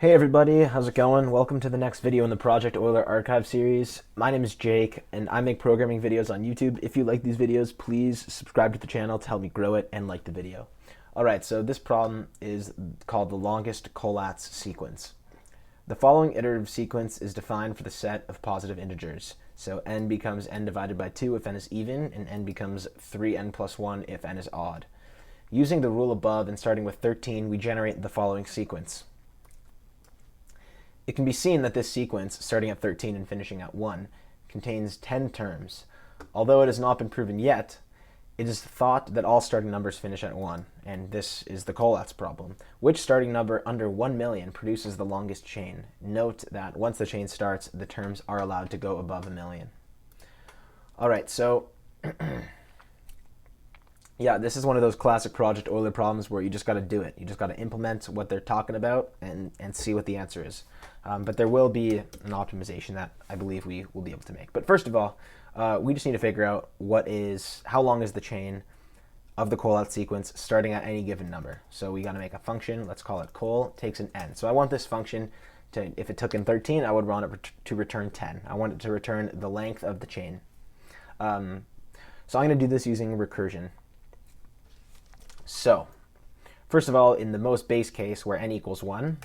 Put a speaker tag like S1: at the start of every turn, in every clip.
S1: Hey everybody, how's it going? Welcome to the next video in the Project Euler archive series. My name is Jake and I make programming videos on YouTube. If you like these videos, please subscribe to the channel to help me grow it and like the video. Alright, so this problem is called the longest Collats sequence. The following iterative sequence is defined for the set of positive integers. So n becomes n divided by 2 if n is even, and n becomes 3n plus 1 if n is odd. Using the rule above and starting with 13, we generate the following sequence. It can be seen that this sequence, starting at 13 and finishing at 1, contains 10 terms. Although it has not been proven yet, it is thought that all starting numbers finish at 1, and this is the Collats problem. Which starting number under 1 million produces the longest chain? Note that once the chain starts, the terms are allowed to go above 1 million. Alright, so yeah, this is one of those classic Project Euler problems where you just got to do it. You just got to implement what they're talking about and see what the answer is. But there will be an optimization that I believe we will be able to make. But first of all, we just need to figure out how long is the chain of the Collats sequence starting at any given number. So we got to make a function. Let's call it col takes an n. So I want this function to, if it took in 13, I would want it to return 10. I want it to return the length of the chain. So I'm going to do this using recursion. So, first of all, in the most base case where n equals 1,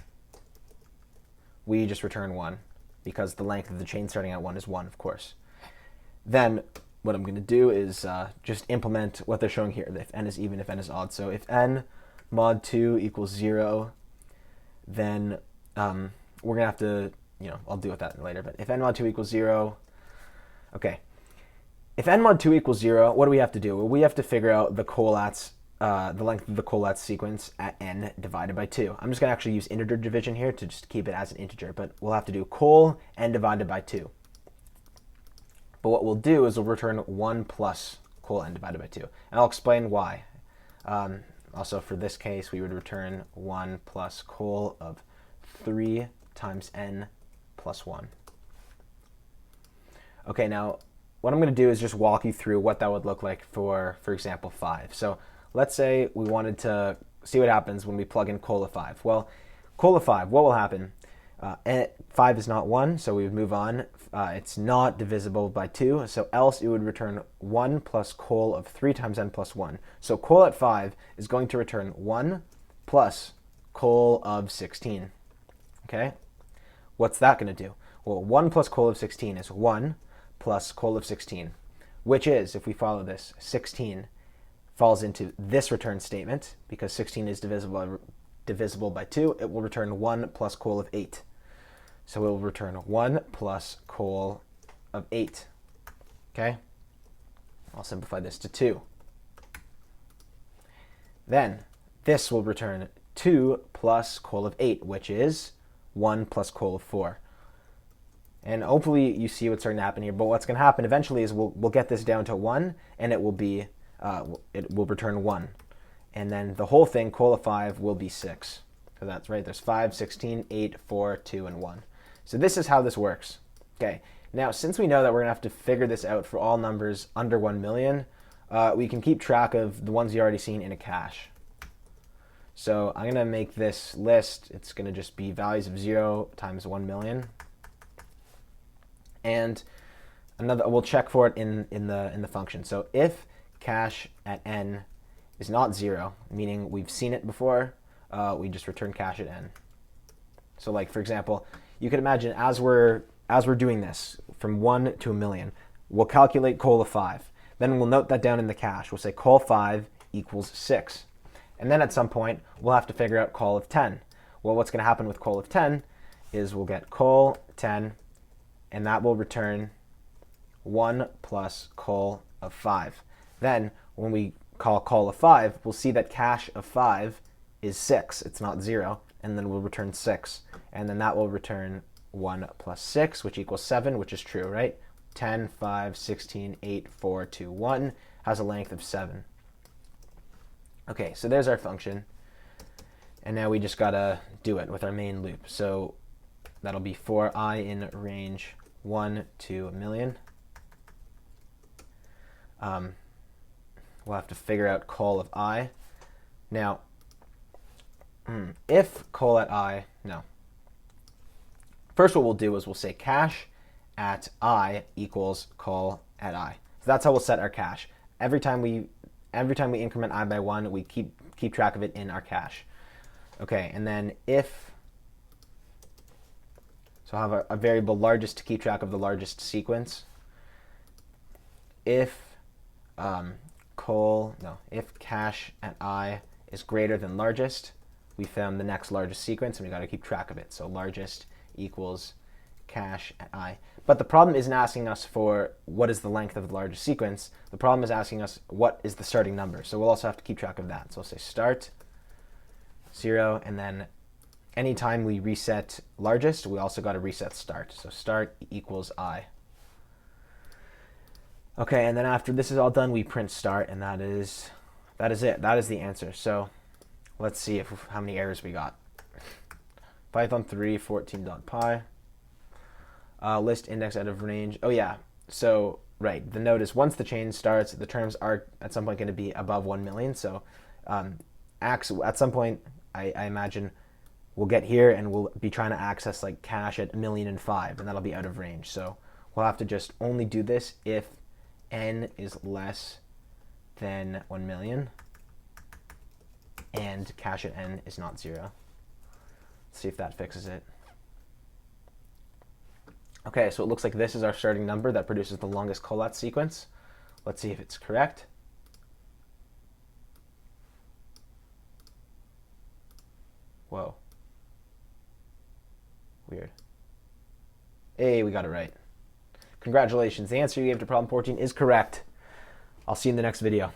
S1: we just return 1 because the length of the chain starting at 1 is 1, of course. Then what I'm going to do is just implement what they're showing here, if n is even, if n is odd. So if n mod 2 equals 0, then we're going to have to, I'll deal with that later, but if n mod 2 equals 0, okay. If n mod 2 equals 0, what do we have to do? Well, we have to figure out the Collats the length of the Collats sequence at n divided by 2. I'm just going to actually use integer division here to just keep it as an integer, but we'll have to do col n divided by 2. But what we'll do is we'll return 1 plus col n divided by 2. And I'll explain why. Also, for this case, we would return 1 plus col of 3 times n plus 1. Okay, now what I'm going to do is just walk you through what that would look like for example, 5. So let's say we wanted to see what happens when we plug in col of 5. Well, col of 5, what will happen? 5 is not 1, so we would move on. It's not divisible by 2, so else it would return 1 plus col of 3 times n plus 1. So col at 5 is going to return 1 plus col of 16. Okay? What's that going to do? Well, 1 plus col of 16 is 1 plus col of 16, which is, if we follow this, 16 falls into this return statement, because 16 is divisible by 2, it will return 1 plus col of 8. So it will return 1 plus col of 8. Okay? I'll simplify this to 2. Then this will return 2 plus col of 8, which is 1 plus col of 4. And hopefully you see what's starting to happen here, but what's going to happen eventually is we'll get this down to 1, and it will return 1. And then the whole thing, col of 5, will be 6. So that's right, there's 5, 16, 8, 4, 2, and 1. So this is how this works. Okay, now since we know that we're going to have to figure this out for all numbers under 1 million, we can keep track of the ones you already seen in a cache. So I'm going to make this list. It's going to just be values of 0 times 1 million. And we'll check for it in the function. So if cache at n is not 0, meaning we've seen it before, we just return cache at n. So like, for example, you could imagine as we're doing this from 1 to 1 million, we'll calculate col of 5. Then we'll note that down in the cache. We'll say col 5 equals 6. And then at some point, we'll have to figure out col of 10. Well, what's going to happen with col of 10 is we'll get col 10, and that will return 1 plus col of 5. Then, when we call col of 5, we'll see that cache of 5 is 6. It's not 0. And then we'll return 6. And then that will return 1 plus 6, which equals 7, which is true, right? 10, 5, 16, 8, 4, 2, 1 has a length of 7. Okay, so there's our function. And now we just got to do it with our main loop. So that'll be for I in range 1 to 1 million. We'll have to figure out col of I. Now, if col at I, no, First, what we'll do is we'll say cache at I equals call at I. So that's how we'll set our cache. Every time we increment I by 1, we keep track of it in our cache. Okay, and then if, so I'll have a variable largest to keep track of the largest sequence. If if cache at I is greater than largest, we found the next largest sequence and we got to keep track of it. So largest equals cache at I. But the problem isn't asking us for what is the length of the largest sequence. The problem is asking us what is the starting number. So we'll also have to keep track of that. So we'll say start 0, and then anytime we reset largest, we also got to reset start. So start equals I. Okay, and then after this is all done, we print start, and that is it. That is the answer. So let's see how many errors we got. Python 3 14.py. List index out of range. Oh yeah. So right, the note is once the chain starts, the terms are at some point going to be above 1 million. So at some point, I imagine we'll get here and we'll be trying to access like cache at 1,000,005, and that'll be out of range. So we'll have to just only do this if n is less than 1 million and cache at n is not 0. Let's see if that fixes it. Okay, so it looks like this is our starting number that produces the longest Collats sequence. Let's see if it's correct. Whoa. Weird. Hey, we got it right. Congratulations, the answer you gave to problem 14 is correct. I'll see you in the next video.